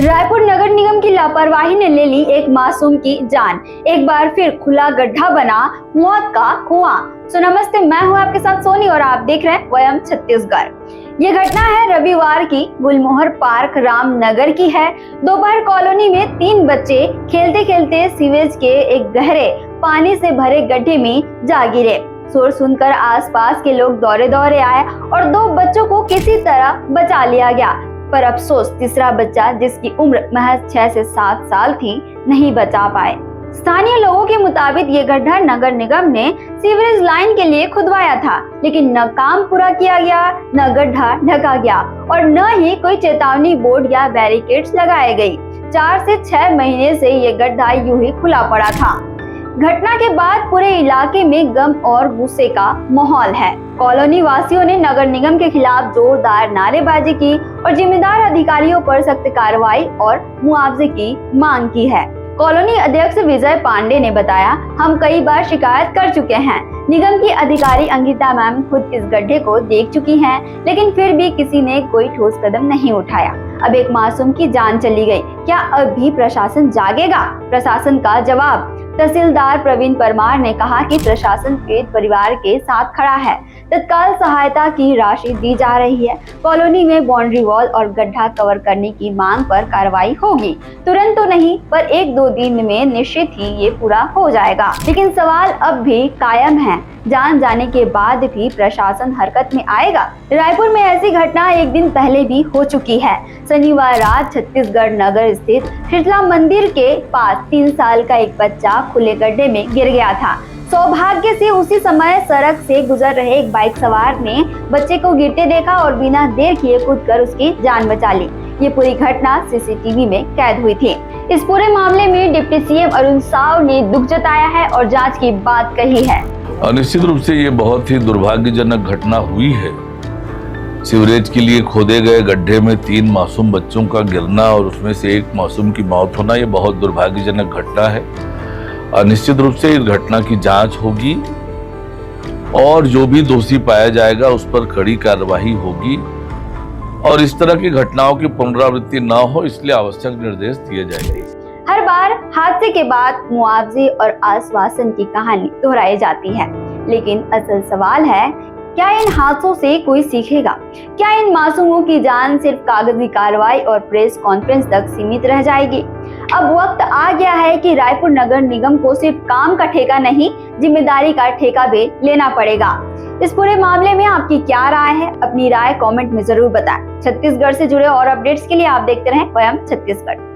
रायपुर नगर निगम की लापरवाही ने ले ली एक मासूम की जान। एक बार फिर खुला गड्ढा बना मौत का कुआं। नमस्ते, मैं हूं आपके साथ सोनी और आप देख रहे हैं वयम छत्तीसगढ़। ये घटना है रविवार की गुलमोहर पार्क रामनगर की है। दोपहर कॉलोनी में 3 बच्चे खेलते खेलते सीवेज के एक गहरे पानी से भरे गड्ढे में जा गिरे। शोर सुनकर आसपास के लोग दौड़े दौड़े आए और 2 बच्चों को किसी तरह बचा लिया गया। पर अफसोस, तीसरा बच्चा जिसकी उम्र महज 6 से 7 साल थी, नहीं बचा पाए। स्थानीय लोगों के मुताबिक ये गड्ढा नगर निगम ने सीवरेज लाइन के लिए खुदवाया था, लेकिन न काम पूरा किया गया, न गड्ढा ढका गया और न ही कोई चेतावनी बोर्ड या बैरिकेड्स लगाए गई। 4 से 6 महीने से ये गड्ढा यूं ही खुला पड़ा था। घटना के बाद पूरे इलाके में गम और गुस्से का माहौल है। कॉलोनी वासियों ने नगर निगम के खिलाफ जोरदार नारेबाजी की और जिम्मेदार अधिकारियों पर सख्त कार्रवाई और मुआवजे की मांग की है। कॉलोनी अध्यक्ष विजय पांडे ने बताया, हम कई बार शिकायत कर चुके हैं। निगम की अधिकारी अंकिता मैम खुद इस गड्ढे को देख चुकी हैं, लेकिन फिर भी किसी ने कोई ठोस कदम नहीं उठाया। अब एक मासूम की जान चली गई। क्या अब भी प्रशासन जागेगा? प्रशासन का जवाब। तहसीलदार प्रवीण परमार ने कहा कि प्रशासन पीड़ित परिवार के साथ खड़ा है। तत्काल सहायता की राशि दी जा रही है। कॉलोनी में बाउंड्री वॉल और गड्ढा कवर करने की मांग पर कार्रवाई होगी। तुरंत तो नहीं, पर 1-2 दिन में निश्चित ही ये पूरा हो जाएगा। लेकिन सवाल अब भी कायम है, जान जाने के बाद भी प्रशासन हरकत में आएगा? रायपुर में ऐसी घटना एक दिन पहले भी हो चुकी है। शनिवार रात छत्तीसगढ़ नगर स्थित शीतला मंदिर के पास 3 साल का एक बच्चा खुले गड्ढे में गिर गया था। सौभाग्य से उसी समय सड़क से गुजर रहे एक बाइक सवार ने बच्चे को गिरते देखा और बिना देर किए कूदकर उसकी जान बचा ली। ये पूरी घटना सीसीटीवी में कैद हुई थी। इस पूरे मामले में डिप्टी सीएम अरुण साव ने दुख जताया है और जांच की बात कही है। निश्चित रूप से ये बहुत ही दुर्भाग्यजनक घटना हुई है। सीवरेज के लिए खोदे गए गड्ढे में 3 मासूम बच्चों का गिरना और उसमें से एक मासूम की मौत होना, ये बहुत दुर्भाग्यजनक घटना है। और निश्चित रूप से इस घटना की जांच होगी और जो भी दोषी पाया जाएगा उस पर कड़ी कार्रवाई होगी और इस तरह की घटनाओं की पुनरावृत्ति न हो, इसलिए आवश्यक निर्देश दिए जाएंगे। हर बार हादसे के बाद मुआवजे और आश्वासन की कहानी दोहराई जाती है, लेकिन असल सवाल है, क्या इन हादसों से कोई सीखेगा? क्या इन मासूमों की जान सिर्फ कागजी कार्रवाई और प्रेस कॉन्फ्रेंस तक सीमित रह जाएगी? अब वक्त आ गया है कि रायपुर नगर निगम को सिर्फ काम का ठेका नहीं, जिम्मेदारी का ठेका भी लेना पड़ेगा। इस पूरे मामले में आपकी क्या राय है? अपनी राय कमेंट में जरूर बताएं। छत्तीसगढ़ से जुड़े और अपडेट्स के लिए आप देखते रहें वयम छत्तीसगढ़।